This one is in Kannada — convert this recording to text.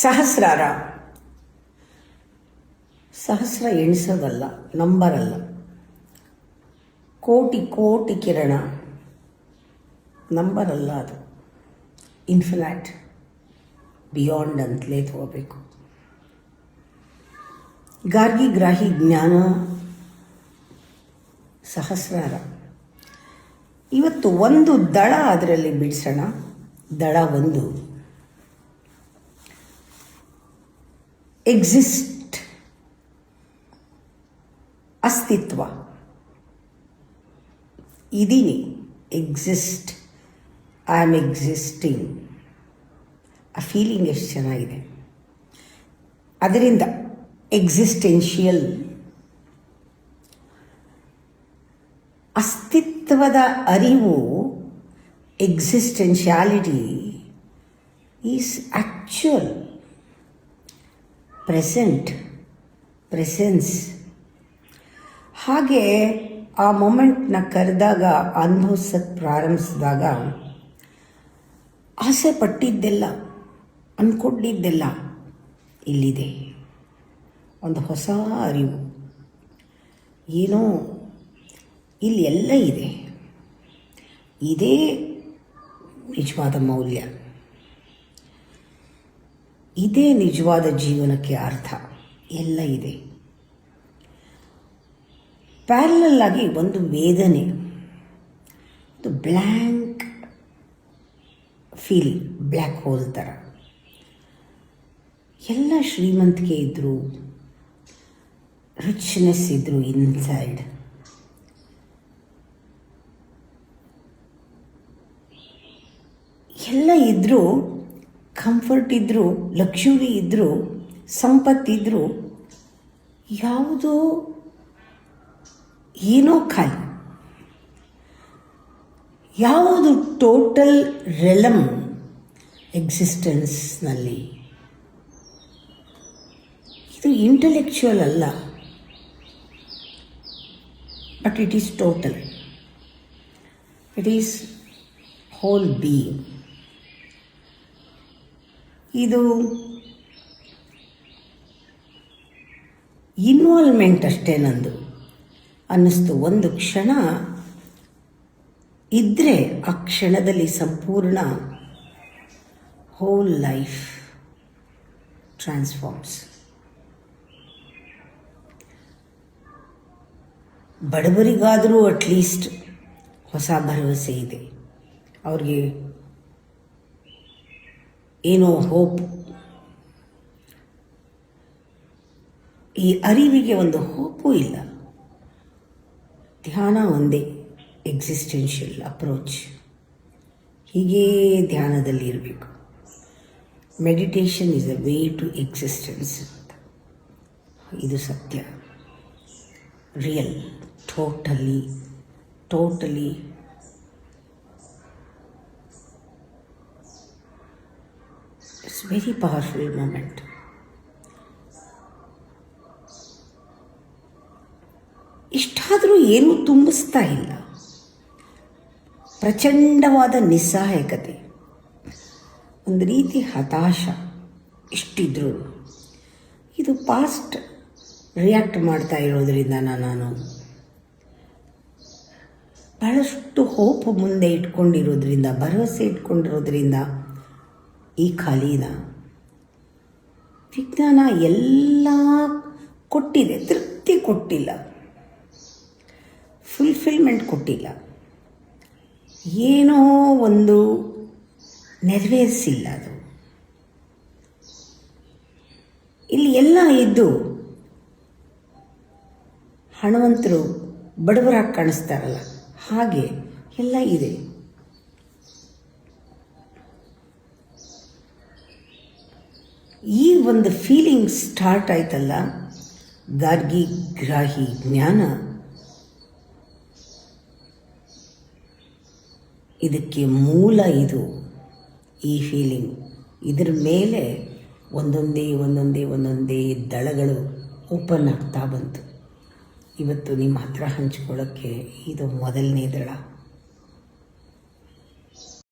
ಸಹಸ್ರಾರ. ಸಹಸ್ರ ಎಣಿಸೋದಲ್ಲ, ನಂಬರಲ್ಲ. ಕೋಟಿ ಕೋಟಿ ಕಿರಣ, ನಂಬರಲ್ಲ ಅದು. ಇನ್ಫಿನೈಟ್, ಬಿಯಾಂಡ್ ಅಂತಲೇ ತಗೋಬೇಕು. ಗಾರ್ಗಿ ಗ್ರಾಹಿ ಜ್ಞಾನ ಸಹಸ್ರಾರ. ಇವತ್ತು ಒಂದು ದಳ ಅದರಲ್ಲಿ ಬಿಡಿಸೋಣ. ದಳ ಒಂದು ಎಕ್ಸಿಸ್ಟ್, ಅಸ್ತಿತ್ವ. ಇದೀನಿ, ಎಕ್ಸಿಸ್ಟ್, ಐ ಆಮ್ ಎಕ್ಸಿಸ್ಟಿಂಗ್. ಆ ಫೀಲಿಂಗ್ ಎಷ್ಟು ಚೆನ್ನಾಗಿದೆ. ಅದರಿಂದ ಎಕ್ಸಿಸ್ಟೆನ್ಷಿಯಲ್, ಅಸ್ತಿತ್ವದ ಅರಿವು, ಎಕ್ಸಿಸ್ಟೆನ್ಷಿಯಾಲಿಟಿ ಈಸ್ ಆ್ಯಕ್ಚುಯಲ್, ಪ್ರೆಸೆಂಟ್, ಪ್ರೆಸೆನ್ಸ್. ಹಾಗೆ ಆ ಮೊಮೆಂಟ್ನ ಕರೆದಾಗ, ಅನುಭವಿಸೋಕ್ಕೆ ಪ್ರಾರಂಭಿಸಿದಾಗ ಆಸೆ ಪಟ್ಟಿದ್ದೆಲ್ಲ, ಅಂದ್ಕೊಂಡಿದ್ದೆಲ್ಲ ಇಲ್ಲಿದೆ. ಒಂದು ಹೊಸ ಅರಿವು, ಏನೋ ಇಲ್ಲಿ ಎಲ್ಲ ಇದೆ. ಇದೇ ನಿಜವಾದ ಮೌಲ್ಯ, ಇದೇ ನಿಜವಾದ ಜೀವನಕ್ಕೆ ಅರ್ಥ. ಎಲ್ಲ ಇದೆ. ಪ್ಯಾರಲಲ್ ಆಗಿ ಒಂದು ವೇದನೆ, ಒಂದು ಬ್ಲ್ಯಾಂಕ್ ಫೀಲ್, ಬ್ಲ್ಯಾಕ್ ಹೋಲ್ ಥರ. ಎಲ್ಲ ಶ್ರೀಮಂತಿಕೆ ಇದ್ದರು, ರಿಚ್ನೆಸ್ ಇದ್ದರು ಇನ್ಸೈಡ್. ಎಲ್ಲ ಇದ್ದರೂ, ಕಂಫರ್ಟ್ ಇದ್ದರೂ, ಲಕ್ಸುರಿ ಇದ್ದರೂ, ಸಂಪತ್ತಿದ್ದರೂ, ಯಾವುದೋ ಏನೋ ಖಾಲಿ. ಯಾವುದು ಟೋಟಲ್ ರೆಲಮ್ ಎಕ್ಸಿಸ್ಟೆನ್ಸ್ನಲ್ಲಿ. ಇದು ಇಂಟೆಲೆಕ್ಚುವಲ್ ಅಲ್ಲ, but it is total. It is hole being. ಇದು ಇನ್ವಾಲ್ವ್ಮೆಂಟ್ ಅಷ್ಟೇ ನಂದು ಅನ್ನಿಸ್ತು. ಒಂದು ಕ್ಷಣ ಇದ್ದರೆ ಆ ಕ್ಷಣದಲ್ಲಿ ಸಂಪೂರ್ಣ ಹೋಲ್ ಲೈಫ್ ಟ್ರಾನ್ಸ್ಫಾರ್ಮ್ಸ್. ಬಡವರಿಗಾದರೂ ಅಟ್ಲೀಸ್ಟ್ ಹೊಸ ಭರವಸೆ ಇದೆ. ಅವ್ರಿಗೆ ಏನೋ ಹೋಪ್. ಈ ಅರಿವಿಗೆ ಒಂದು ಹೋಪೂ ಇಲ್ಲ. ಧ್ಯಾನ ಒಂದೇ ಎಕ್ಸಿಸ್ಟೆನ್ಷಿಯಲ್ ಅಪ್ರೋಚ್. ಹೀಗೇ ಧ್ಯಾನದಲ್ಲಿ ಇರಬೇಕು. Meditation is a way to existence. ಇದು ಸತ್ಯ, real, totally it's very powerful moment. ಇಷ್ಟಾದರೂ ಏನೂ ತುಂಬಿಸ್ತಾ ಇಲ್ಲ. ಪ್ರಚಂಡವಾದ ನಿಸ್ಸಹಾಯಕತೆ, ಒಂದು ರೀತಿ ಹತಾಶ. ಇಷ್ಟಿದ್ರು ಇದು ಪಾಸ್ಟ್ ರಿಯಾಕ್ಟ್ ಮಾಡ್ತಾ ಇರೋದ್ರಿಂದ ನಾನು ಬಹಳಷ್ಟು ಹೋಪ್ ಮುಂದೆ ಇಟ್ಕೊಂಡಿರೋದ್ರಿಂದ, ಭರವಸೆ ಇಟ್ಕೊಂಡಿರೋದ್ರಿಂದ ಈ ಖಾಲಿನ. ವಿಜ್ಞಾನ ಎಲ್ಲ ಕೊಟ್ಟಿದೆ, ತೃಪ್ತಿ ಕೊಟ್ಟಿಲ್ಲ, ಫುಲ್ಫಿಲ್ಮೆಂಟ್ ಕೊಟ್ಟಿಲ್ಲ, ಏನೋ ಒಂದು ನೆರವೇರಿಸಿಲ್ಲ ಅದು. ಇಲ್ಲಿ ಎಲ್ಲ ಇದ್ದು ಹಣವಂತರು ಬಡವರಾಗಿ ಕಾಣಿಸ್ತಾರಲ್ಲ, ಹಾಗೆ ಎಲ್ಲ ಇದೆ. ಈ ಒಂದು ಫೀಲಿಂಗ್ ಸ್ಟಾರ್ಟ್ ಆಯ್ತಲ್ಲ, ಗಾರ್ಗಿ ಗ್ರಾಹಿ ಜ್ಞಾನ, ಇದಕ್ಕೆ ಮೂಲ ಇದು. ಈ ಫೀಲಿಂಗ್, ಇದರ ಮೇಲೆ ಒಂದೊಂದೇ ದಳಗಳು ಓಪನ್ ಆಗ್ತಾ ಬಂತು. ಇವತ್ತು ನಿಮ್ಮ ಹತ್ರ ಹಂಚ್ಕೊಳ್ಳೋಕ್ಕೆ ಇದು ಮೊದಲನೇ ದಳ.